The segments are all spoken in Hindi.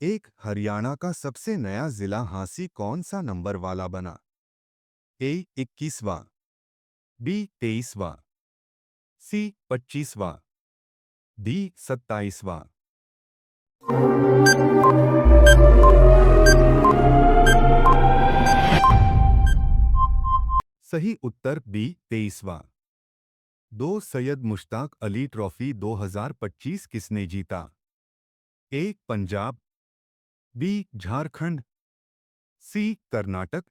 एक हरियाणा का सबसे नया जिला हांसी कौन सा नंबर वाला बना? ए 21वां, बी 23वां, सी 25वां, डी 27वां। सही उत्तर बी 23वां। दो सैयद मुश्ताक अली ट्रॉफी 2025 किसने जीता? ए पंजाब, बी झारखंड, सी कर्नाटक,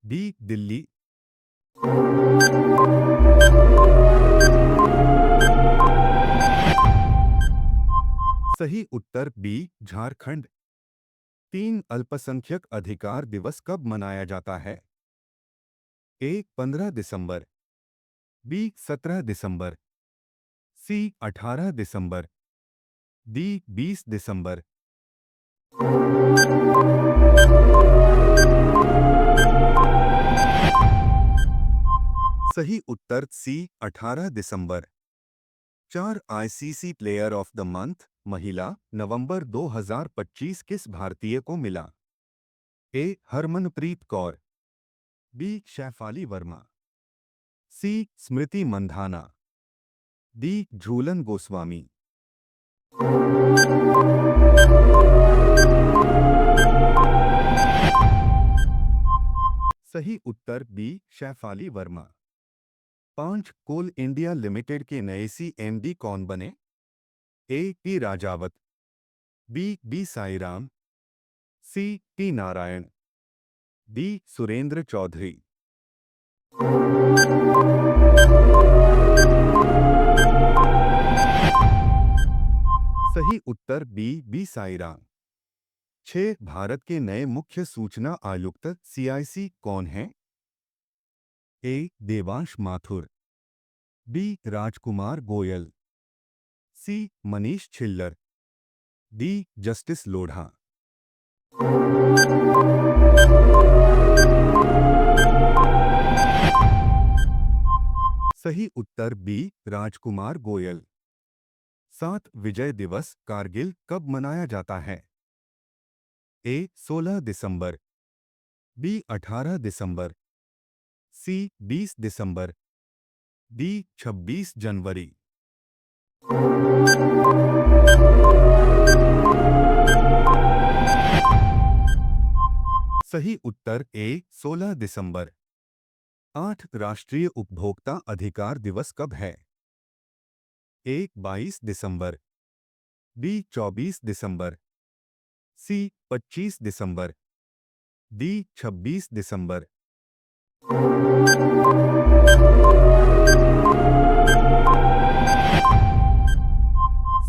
डी दिल्ली। सही उत्तर बी झारखंड। तीन अल्पसंख्यक अधिकार दिवस कब मनाया जाता है? ए 15 दिसंबर, बी 17 दिसंबर, सी 18 दिसंबर, डी 20 दिसंबर। सही उत्तर सी 18 दिसंबर। चार ICC player of the month महिला नवंबर 2025 किस भारतीय को मिला? ए हरमनप्रीत कौर, बी शैफाली वर्मा, सी स्मृति मंधाना, डी झूलन गोस्वामी। सही उत्तर बी शैफाली वर्मा। पांच कोल इंडिया लिमिटेड के नए सीएमडी कौन बने? A P Rajawat, B Sairam, C T Narayan, D Surendra Chaudhary. सही उत्तर बी साईराम। छह भारत के नए मुख्य सूचना आयुक्त सीआईसी कौन हैं? ए देवांश माथुर, बी राजकुमार गोयल, सी मनीष छिल्लर, डी जस्टिस लोढ़ा। सही उत्तर बी राजकुमार गोयल। सात विजय दिवस कारगिल कब मनाया जाता है? ए 16 दिसंबर, बी 18 दिसंबर, सी 20 दिसंबर, डी 26 जनवरी। सही उत्तर ए 16 दिसंबर। आठ राष्ट्रीय उपभोक्ता अधिकार दिवस कब है? ए 22 दिसंबर, बी 24 दिसंबर, सी 25 दिसंबर, डी 26 दिसंबर।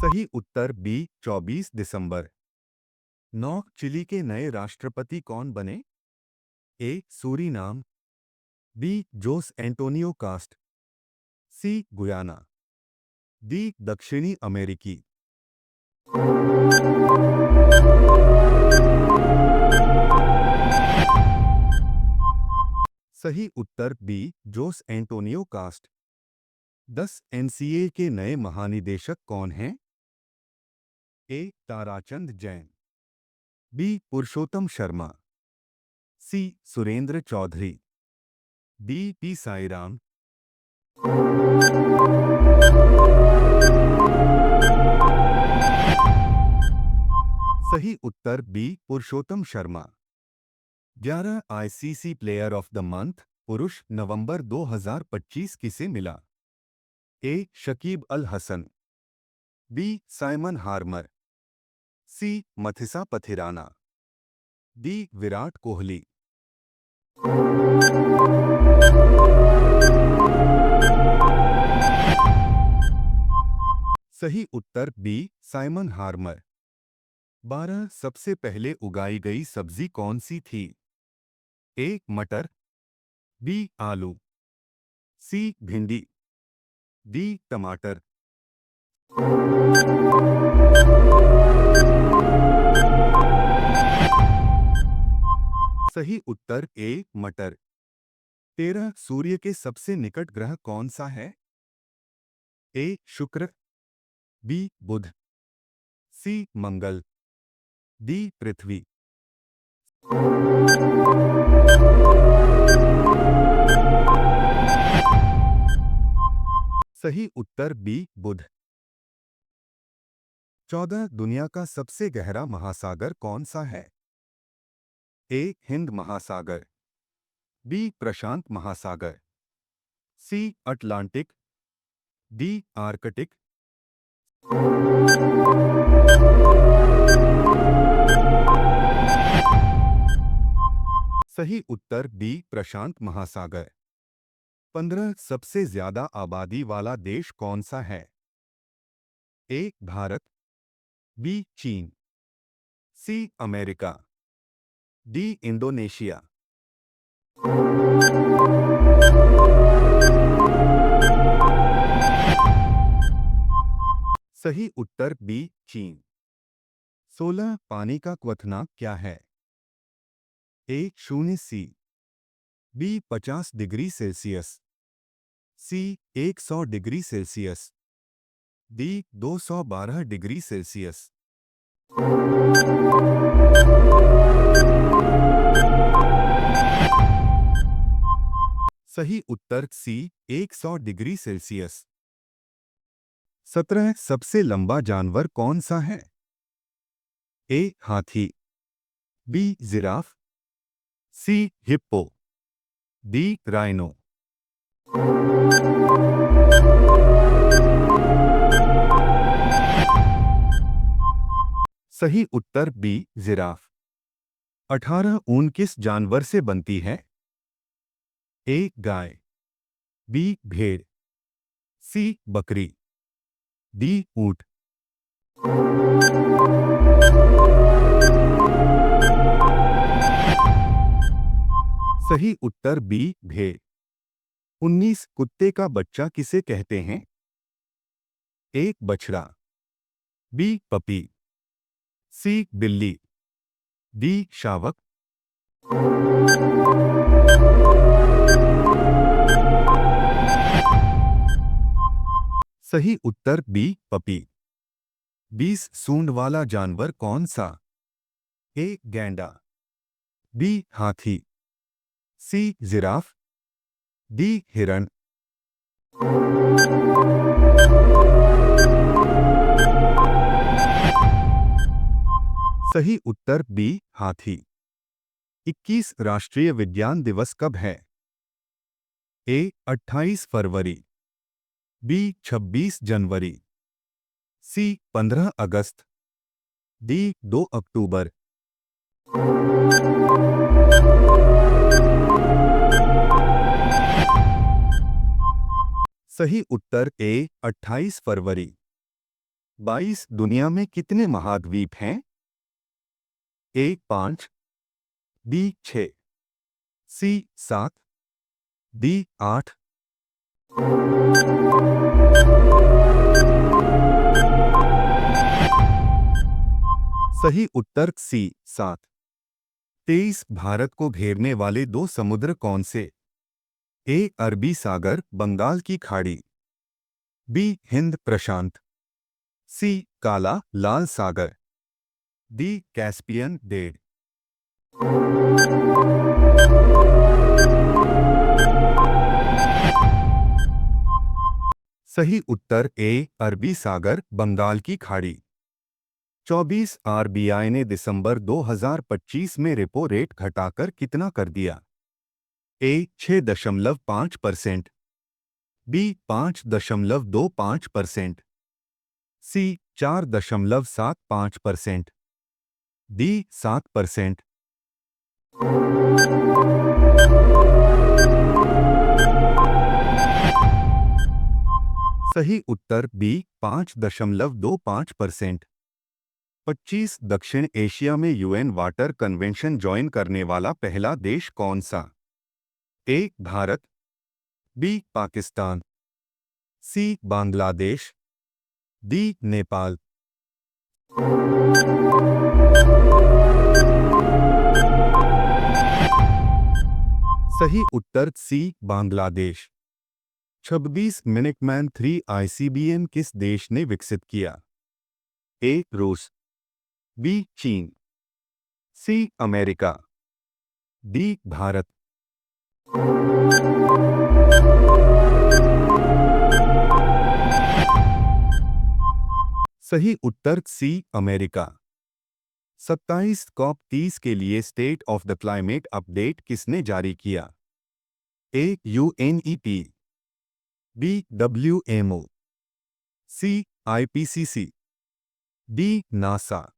सही उत्तर बी 24 दिसंबर। नौ चिली के नए राष्ट्रपति कौन बने? A Suriname, B Jose Antonio Kast, C Guyana, D दक्षिणी अमेरिकी। सही उत्तर B Jose Antonio Kast. 10 NCA के नए महानिदेशक कौन हैं? A Tarachand Jain, B Purushottam Sharma, C Surendra Chaudhary, D P Sairam. सही उत्तर B Purushottam Sharma. 11 ICC player of the month पुरुष नवंबर 2025 किसे मिला? A Shakib Al Hasan, B Simon Harmer, C Matheesha Pathirana, D Virat Kohli. सही उत्तर बी साइमन हार्मर। 12 सबसे पहले उगाई गई सब्जी कौन सी थी? ए मटर, बी आलू, सी भिंडी, डी टमाटर। सही उत्तर ए मटर। 13 सूर्य के सबसे निकट ग्रह कौन सा है? ए शुक्र, बी बुध, सी मंगल, डी पृथ्वी। सही उत्तर बी बुध। 14 दुनिया का सबसे गहरा महासागर कौन सा है? ए हिंद महासागर, बी प्रशांत महासागर, सी अटलांटिक, डी आर्कटिक। सही उत्तर बी प्रशांत महासागर। 15 सबसे ज्यादा आबादी वाला देश कौन सा है? ए भारत, बी चीन, सी अमेरिका, डी इंडोनेशिया। सही उत्तर बी चीन। 16 पानी का क्वथनांक क्या है? ए 0 सी, बी 50 डिग्री सेल्सियस, सी 100 degree Celsius, D 212 degree Celsius. सही उत्तर सी 100 डिग्री सेल्सियस। 17 सबसे लंबा जानवर कौन सा है? ए हाथी, बी जिराफ, सी हिप्पो, डी राइनो। सही उत्तर बी जिराफ। 18 ऊन किस जानवर से बनती है? ए गाय, बी भेड़, सी बकरी, डी ऊंट। सही उत्तर बी भेड़। 19 कुत्ते का बच्चा किसे कहते हैं? ए बछड़ा, बी पपी, सी बिल्ली, डी शावक। सही उत्तर बी पपी। 20 सूंड वाला जानवर कौन सा? ए गैंडा, बी हाथी, सी जिराफ, डी हिरण। सही उत्तर बी हाथी। 21 राष्ट्रीय विज्ञान दिवस कब है? ए 28 फरवरी, बी 26 जनवरी, सी 15 अगस्त, डी 2 अक्टूबर। सही उत्तर ए 28 फरवरी। 22 दुनिया में कितने महाद्वीप हैं? ए 5, बी 6, सी 7, डी 8। सही उत्तर सी 7। 23 भारत को घेरने वाले दो समुद्र कौन से? ए अरबी सागर बंगाल की खाड़ी, बी हिंद प्रशांत, सी काला लाल सागर, डी कैस्पियन डेड। सही उत्तर ए अरबी सागर बंगाल की खाड़ी। 24 आरबीआई ने दिसंबर 2025 में रेपो रेट घटाकर कितना कर दिया? ए 6.5%, बी 5.25%, सी 4.75%, डी 7%। सही उत्तर बी 5.25%। 25 दक्षिण एशिया में यूएन वाटर कन्वेंशन ज्वाइन करने वाला पहला देश कौन सा? ए भारत, बी पाकिस्तान, सी बांग्लादेश, डी नेपाल। सही उत्तर सी बांग्लादेश। 26 मिनटमैन 3 आईसीबीएम किस देश ने विकसित किया? ए रूस, बी चीन, सी अमेरिका, डी भारत। सही उत्तर सी अमेरिका। 27 कॉप 30 के लिए state of the climate update किसने जारी किया? ए यूएनईपी, बी डब्ल्यूएमओ, सी आईपीसीसी, डी नासा।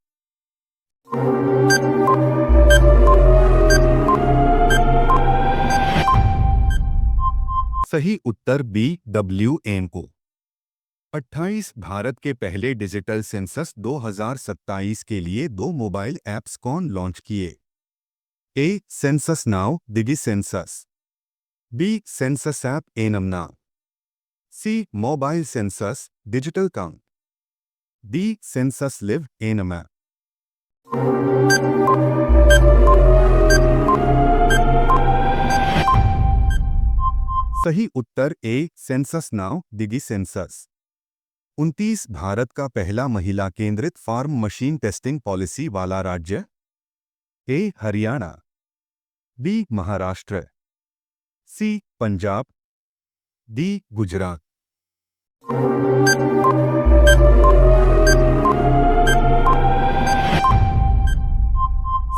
सही उत्तर बी डब्ल्यूएमओ। 28 भारत के पहले डिजिटल सेंसस 2027 के लिए 2 मोबाइल ऐप्स कौन लॉन्च किए? A census now Digi census, B census app एनमना, C mobile census digital count, D census live enum app. सही उत्तर A census now Digi census. 29 Bharat का पहला महिला केंद्रित फार्म मशीन टेस्टिंग पॉलिसी वाला राज्य? A Haryana, B Maharashtra, C Punjab, D Gujarat.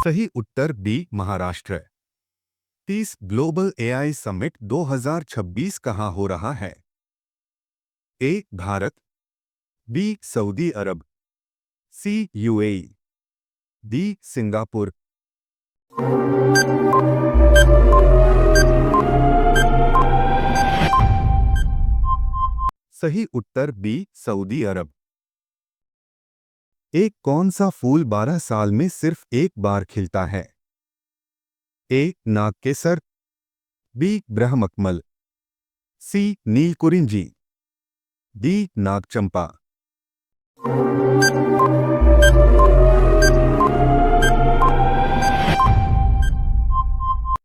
सही उत्तर B Maharashtra. 30 global AI summit 2026 कहां हो रहा है? A Bharat, B Saudi Arab, C UAE, D Singapore. सही उत्तर बी सऊदी अरब। एक कौन सा फूल 12 साल में सिर्फ एक बार खिलता है? ए नागकेसर, बी ब्रह्मकमल, सी नीलकुरिंजी, डी नागचंपा।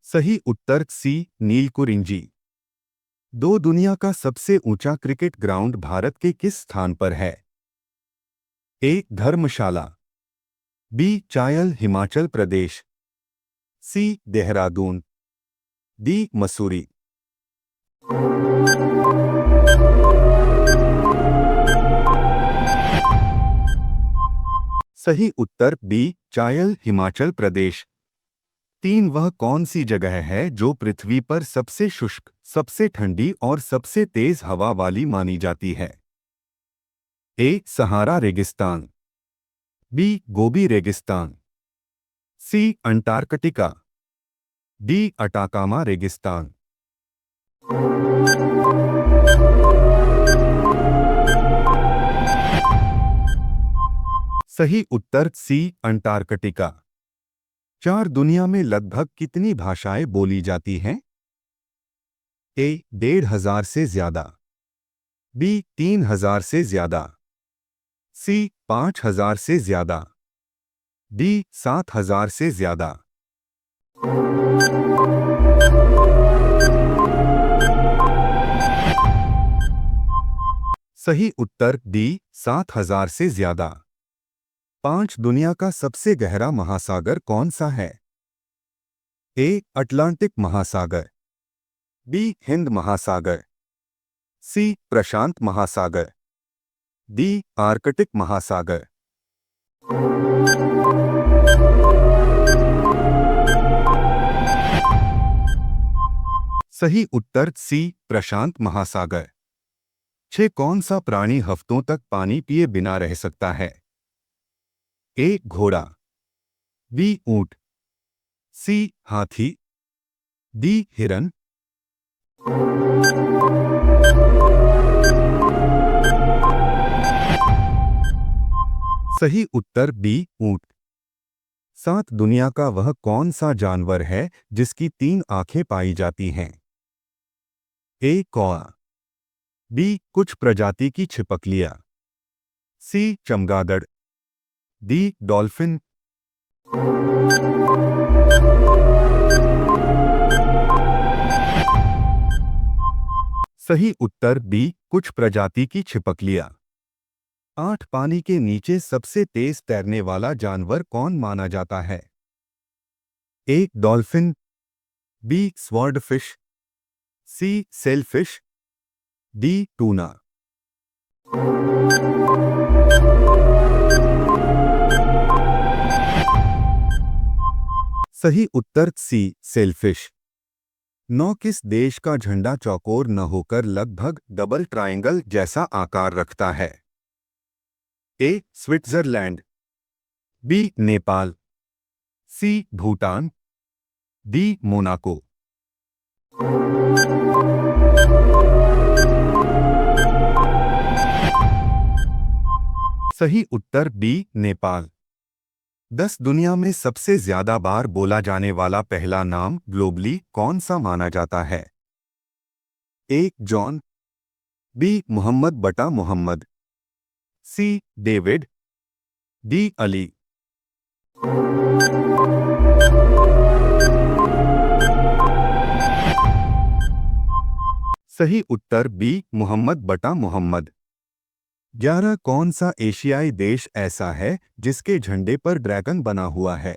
सही उत्तर सी नीलकुरिंजी। 2 दुनिया का सबसे ऊंचा क्रिकेट ग्राउंड भारत के किस स्थान पर है? ए धर्मशाला, बी चायल हिमाचल प्रदेश, सी देहरादून, डी मसूरी। सही उत्तर बी चायल हिमाचल प्रदेश। 3 वह कौन सी जगह है जो पृथ्वी पर सबसे शुष्क, सबसे ठंडी और सबसे तेज हवा वाली मानी जाती है? ए सहारा रेगिस्तान, बी गोबी रेगिस्तान, सी अंटार्कटिका, डी अटाकामा रेगिस्तान। सही उत्तर सी अंटार्कटिका। 4 दुनिया में लगभग कितनी भाषाएं बोली जाती हैं? ए 1,500 से ज्यादा, बी 3,000 से ज्यादा, सी 5,000 से ज्यादा, डी 7,000 से ज्यादा। सही उत्तर डी 7,000 से ज्यादा। 5 दुनिया का सबसे गहरा महासागर कौन सा है? ए अटलांटिक महासागर, बी हिंद महासागर, सी प्रशांत महासागर, डी आर्कटिक महासागर। सही उत्तर सी प्रशांत महासागर। 6 कौन सा प्राणी हफ्तों तक पानी पिए बिना रह सकता है? ए घोड़ा, बी ऊंट, सी हाथी, डी हिरन। सही उत्तर बी ऊंट। 7 दुनिया का वह कौन सा जानवर है जिसकी 3 आंखें पाई जाती हैं? ए कौआ, बी कुछ प्रजाति की छिपकलियां, सी चमगादड़, डी डॉल्फिन। सही उत्तर बी कुछ प्रजाति की छिपकलियां। 8 पानी के नीचे सबसे तेज तैरने वाला जानवर कौन माना जाता है? ए डॉल्फिन, बी स्वॉर्डफिश, सी सेलफिश, डी टूना। सही उत्तर सी सेलफिश। नौ किस देश का झंडा चौकोर न होकर लगभग डबल ट्रायंगल जैसा आकार रखता है? ए स्विट्जरलैंड, बी नेपाल, सी भूटान, डी मोनाको। सही उत्तर बी नेपाल। 10 दुनिया में सबसे ज्यादा बार बोला जाने वाला पहला नाम ग्लोबली कौन सा माना जाता है? ए जॉन, बी मुहम्मद बटा Muhammad, C David, D Ali. सही उत्तर बी मुहम्मद बटा मुहम्मद। 11 कौन सा एशियाई देश ऐसा है जिसके झंडे पर ड्रैगन बना हुआ है?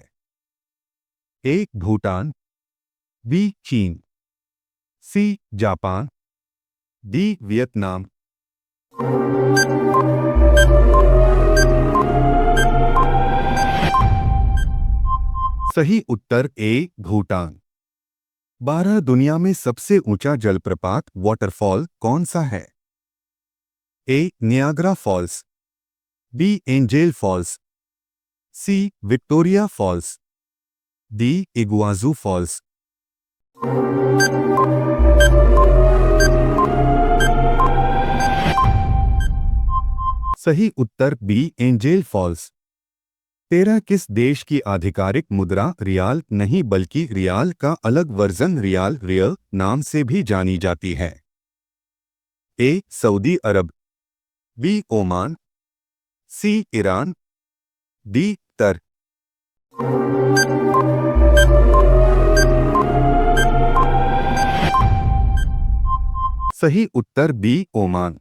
ए भूटान, बी चीन, सी जापान, डी वियतनाम। सही उत्तर ए भूटान। 12 दुनिया में सबसे ऊंचा जलप्रपात वाटरफॉल कौन सा है? A Niagara Falls, B Angel Falls, C Victoria Falls, D Iguazu Falls. सही उत्तर बी एंजेल फॉल्स। 13 किस देश की आधिकारिक मुद्रा रियाल नहीं बल्कि रियाल का अलग वर्जन रियाल रियल नाम से भी जानी जाती है? ए सऊदी अरब, बी ओमान, सी ईरान, डी तर। सही उत्तर बी ओमान।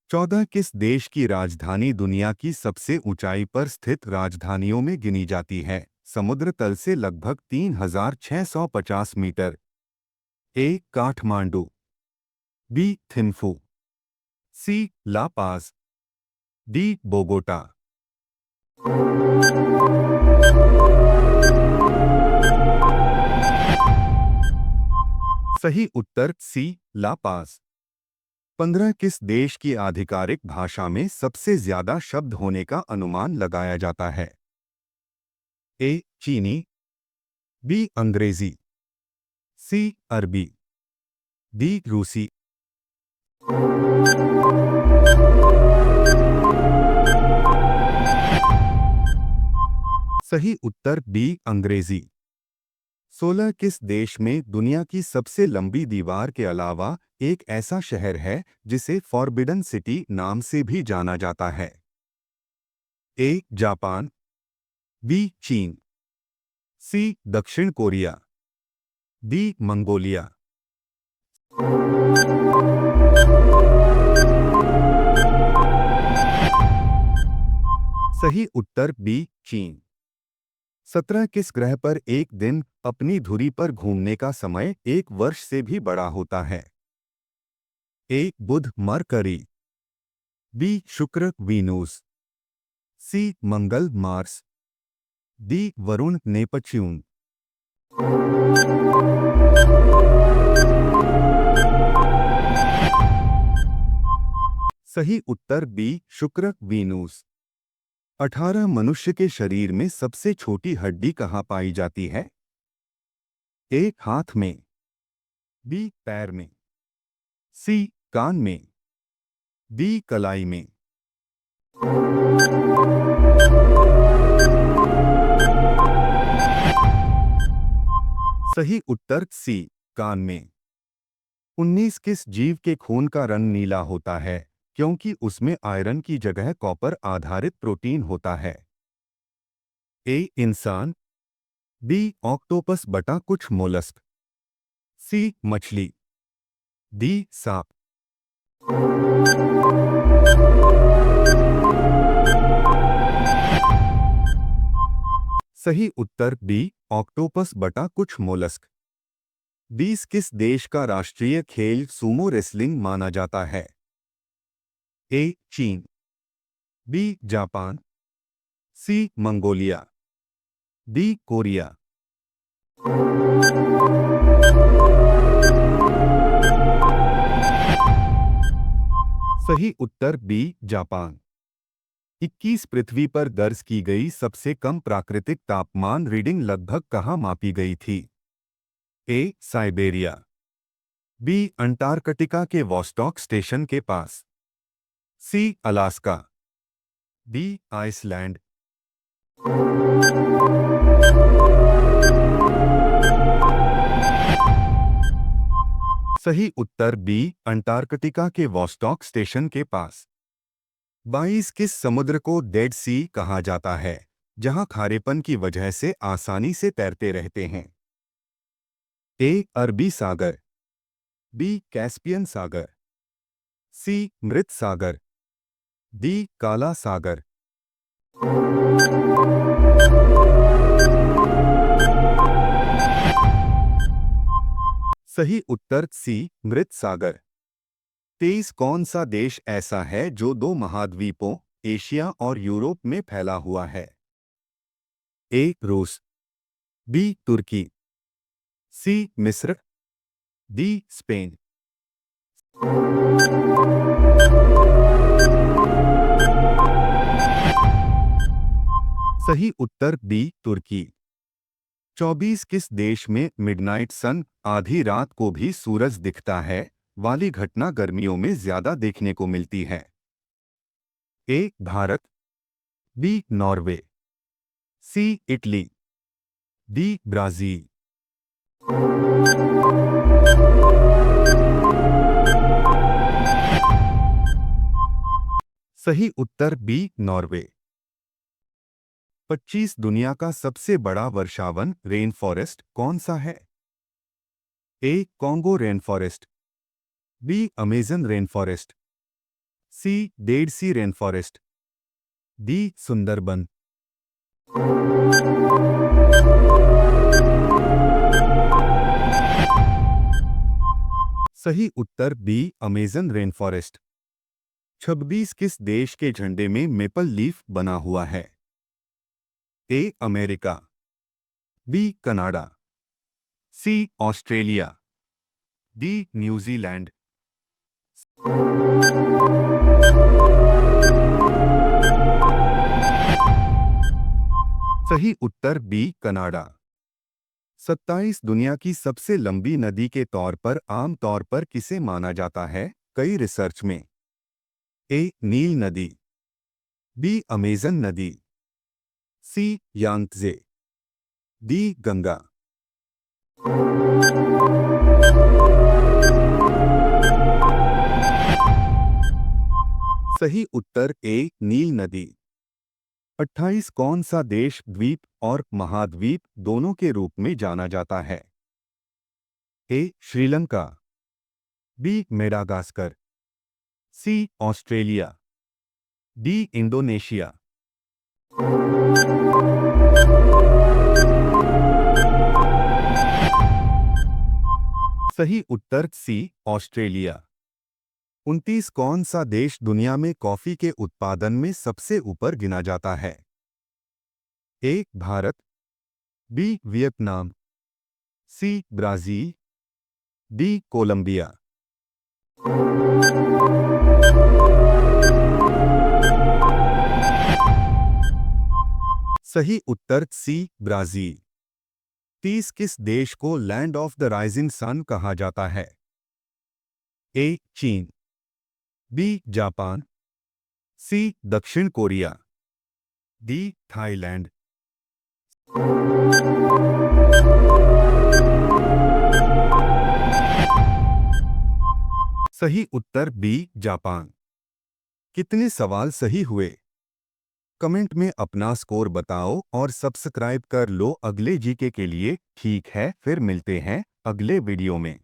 14 किस देश की राजधानी दुनिया की सबसे ऊंचाई पर स्थित राजधानियों में गिनी जाती है, समुद्र तल से लगभग 3650 मीटर? ए काठमांडू, बी थिम्फू, सी ला पाज, डी बोगोटा। सही उत्तर सी ला पाज। 15 किस देश की आधिकारिक भाषा में सबसे ज्यादा शब्द होने का अनुमान लगाया जाता है? ए चीनी, बी अंग्रेजी, सी अरबी, डी रूसी। सही उत्तर बी अंग्रेजी। 16 किस देश में दुनिया की सबसे लंबी दीवार के अलावा एक ऐसा शहर है जिसे फॉरबिडन सिटी नाम से भी जाना जाता है? ए जापान, बी चीन, सी दक्षिण कोरिया, डी मंगोलिया। सही उत्तर बी चीन। 17 किस ग्रह पर एक दिन अपनी धुरी पर घूमने का समय एक वर्ष से भी बड़ा होता है? ए बुध मरकरी, बी शुक्र वीनूस, सी मंगल मार्स, डी वरुण नेपच्यून। सही उत्तर बी शुक्र वीनूस। 18 मनुष्य के शरीर में सबसे छोटी हड्डी कहाँ पाई जाती है? ए हाथ में, बी पैर में, सी कान में, डी कलाई में। सही उत्तर सी कान में। 19 किस जीव के खून का रंग नीला होता है क्योंकि उसमें आयरन की जगह कॉपर आधारित प्रोटीन होता है? ए इंसान, बी ऑक्टोपस बटा कुछ मोलस्क, सी मछली, डी सांप। सही उत्तर बी ऑक्टोपस बटा कुछ मोलस्क। 20 किस देश का राष्ट्रीय खेल सूमो रेसलिंग माना जाता है? ए चीन, बी जापान, सी मंगोलिया, डी कोरिया। सही उत्तर बी जापान। 21 पृथ्वी पर दर्ज की गई सबसे कम प्राकृतिक तापमान रीडिंग लगभग कहाँ मापी गई थी? ए साइबेरिया, बी अंटार्कटिका के वॉस्टॉक स्टेशन के पास, सी अलास्का, डी आइसलैंड। सही उत्तर बी अंटार्कटिका के वॉस्टॉक स्टेशन के पास। 22 किस समुद्र को डेड सी कहा जाता है, जहां खारेपन की वजह से आसानी से तैरते रहते हैं? ए अरबी सागर, बी कैस्पियन सागर, सी मृत सागर, डी काला सागर। सही उत्तर सी मृत सागर। 23 कौन सा देश ऐसा है जो दो महाद्वीपों एशिया और यूरोप में फैला हुआ है? ए रूस, बी तुर्की, सी मिस्र, डी स्पेन। सही उत्तर बी तुर्की। 24 किस देश में मिडनाइट सन आधी रात को भी सूरज दिखता है वाली घटना गर्मियों में ज्यादा देखने को मिलती है? A Bharat, B Norway, C Italy, D Brazil. सही उत्तर बी नॉर्वे। 25 दुनिया का सबसे बड़ा वर्षावन रेन फॉरेस्ट कौन सा है? A Congo rain forest, B Amazon rain forest, C Dead Sea rain forest, D Sundarban. सही उत्तर बी अमेजन रेन फॉरेस्ट। 26 किस देश के झंडे में मेपल लीफ बना हुआ है? A America, B Canada, C Australia, D New Zealand. सही उत्तर बी कनाडा। 27 दुनिया की सबसे लंबी नदी के तौर पर आम तौर पर किसे माना जाता है कई रिसर्च में? ए नील नदी, बी अमेजन नदी, सी यांगत्जे, डी गंगा। सही उत्तर ए नील नदी। 28 कौन सा देश द्वीप और महाद्वीप दोनों के रूप में जाना जाता है? ए श्रीलंका, बी मेडागास्कर, सी ऑस्ट्रेलिया, डी इंडोनेशिया। सही उत्तर सी ऑस्ट्रेलिया। 29 कौन सा देश दुनिया में कॉफी के उत्पादन में सबसे ऊपर गिना जाता है? A Bharat, B Vietnam, C Brazil, D Colombia. सही उत्तर सी ब्राजील। 30 किस देश को land of the rising sun कहा जाता है? ए चीन, बी जापान, सी दक्षिण कोरिया, डी थाईलैंड। सही उत्तर बी जापान। कितने सवाल सही हुए? कमेंट में अपना स्कोर बताओ और सब्सक्राइब कर लो अगले जीके के लिए। ठीक है, फिर मिलते हैं अगले वीडियो में।